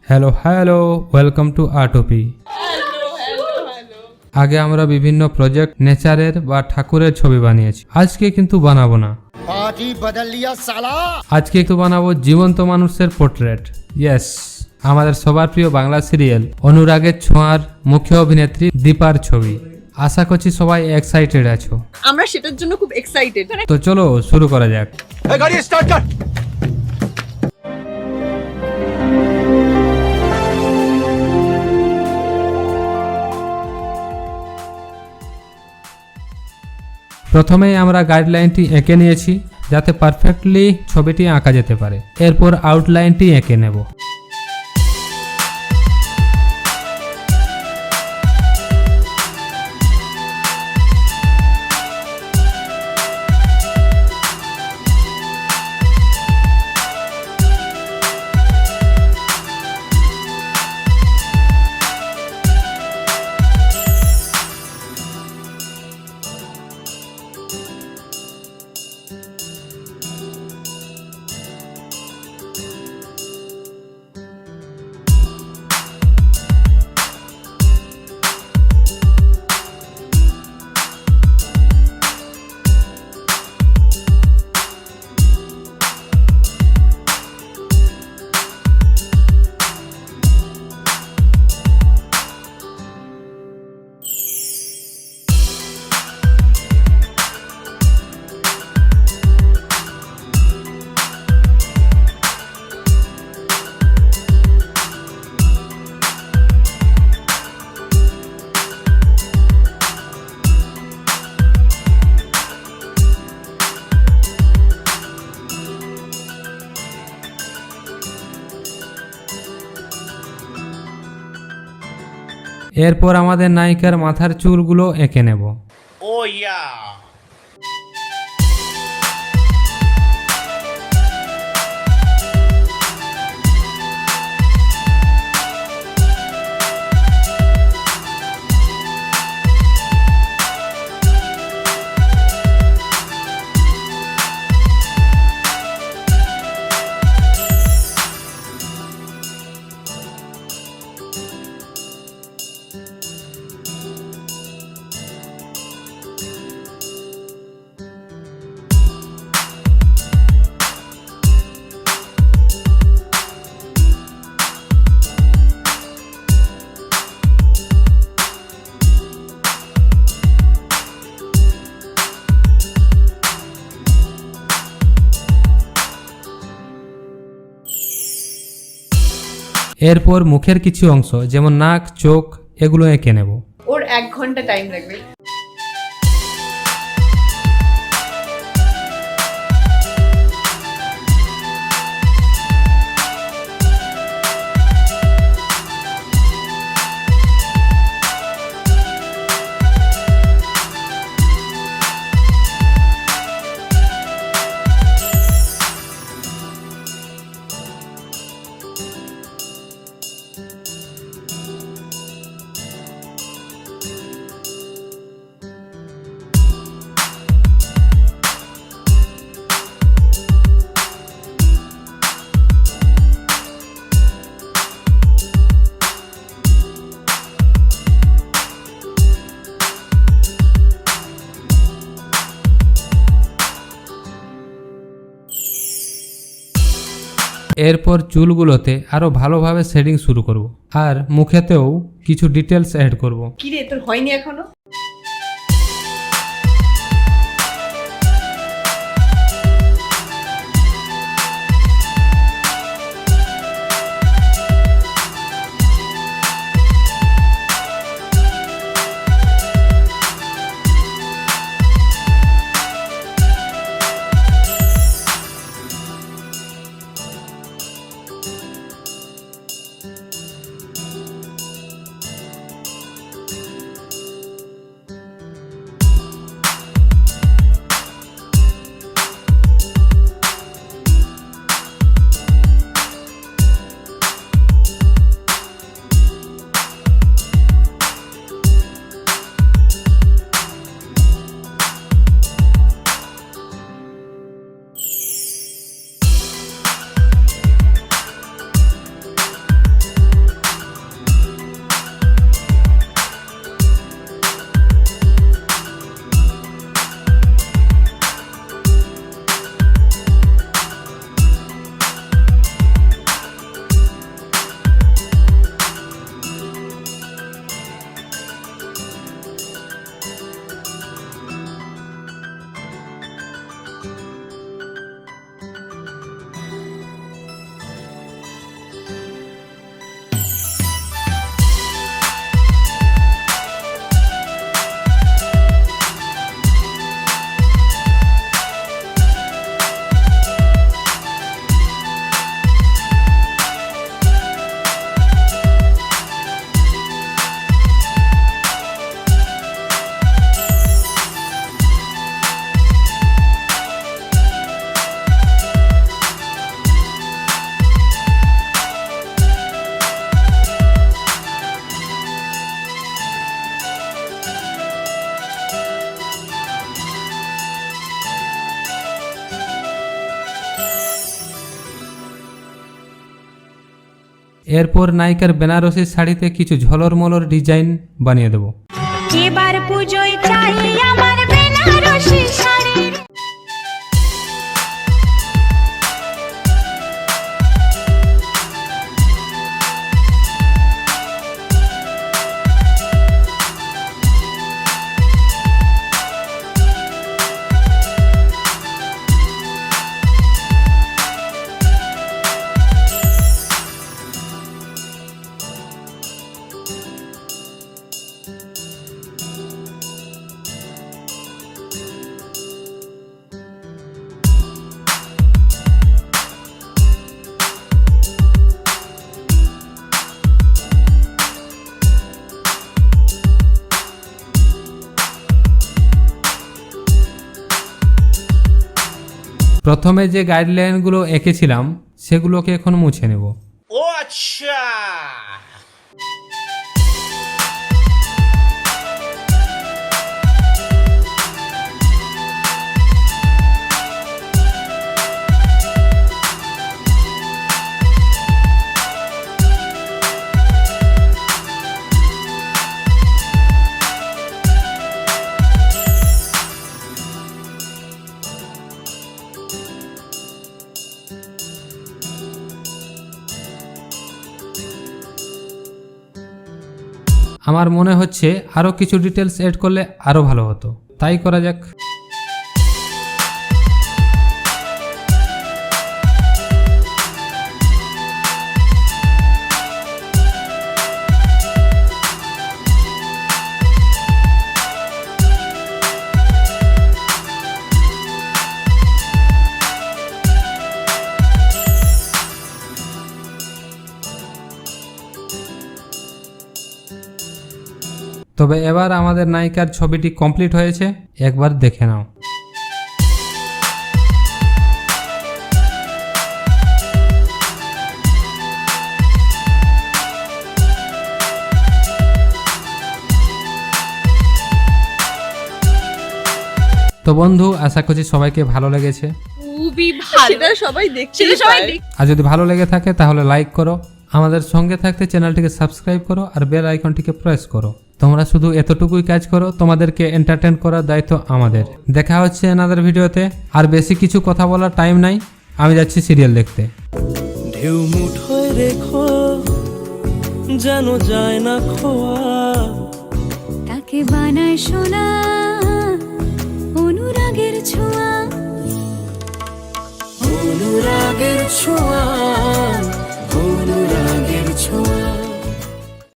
Hello hello welcome to Artopi. আগে আমরা বিভিন্ন প্রজেক্ট নেচারের বা ঠাকুরের ছবি বানিয়েছি, আজকে কিন্তু বানাবো না। আজকে একটু বানাবো জীবন্ত মানুষের পোর্ট্রেট। ইয়েস, আমাদের সবার প্রিয় বাংলা সিরিয়াল অনুরাগের ছোঁয়ার মুখ্য অভিনেত্রী দীপার ছবি। আশা করছি সবাই এক্সাইটেড আছো। আমরা সেটার জন্য খুব এক্সাইটেড। তো চলো শুরু করা যাক। গাড়ি স্টার্ট কর। প্রথমেই আমরা গাইডলাইনটি এঁকে নিয়েছি যাতে পারফেক্টলি ছবিটি আঁকা যেতে পারে। এরপর আউটলাইনটি এঁকে নেব। এরপর আমাদের নায়িকার মাথার চুলগুলো এঁকে নেব। এরপর মুখের কিছু অংশ যেমন নাক, চোখ এগুলো এঁকে নেব। ওর 1 ঘন্টা টাইম লাগবে। এরপর চুলগুলোতে আরো ভালোভাবে শেডিং শুরু করব আর মুখেতেও কিছু ডিটেলস অ্যাড করব। কি রে, তোর হয়নি এখনো? এরপর নায়িকার বেনারসি শাড়িতে কিছু ঝলর মলর ডিজাইন বানিয়ে দেব। এবার পুজোয় চাই আমার বেনারসি শাড়ি। প্রথমে যে গাইডলাইনগুলো এঁকেছিলাম সেগুলোকে এখন মুছে নেব। ও আচ্ছা, আমার মনে হচ্ছে আরও কিছু ডিটেলস এড করলে আরও ভালো হতো, তাই করা যাক। তবে এবার আমাদের নায়িকার ছবিটি কমপ্লিট হয়েছে, একবার দেখে নাও। তো বন্ধু, আশা করছি সবাইকে ভালো লেগেছে। খুবই ভালো, সেটা সবাই দেখছে, আর যদি ভালো লেগে থাকে তাহলে লাইক করো, আমাদের সঙ্গে থাকতে চ্যানেলটিকে সাবস্ক্রাইব করো আর বেল আইকনটিকে প্রেস করো। তোমরা শুধু এতটুকুই কাজ করো, তোমাদেরকে এন্টারটেইন করার দায়িত্ব আমাদের। দেখা হচ্ছে আনাদার ভিডিওতে। আর বেশি কিছু কথা বলার টাইম নাই, আমি যাচ্ছি সিরিয়াল দেখতে। ঢেউ মুঠোয় রেখো যেন যায় না খোয়া, তাকে বানায় সোনা অনুরাগের ছোঁয়া। অনুরাগের ছোঁয়া।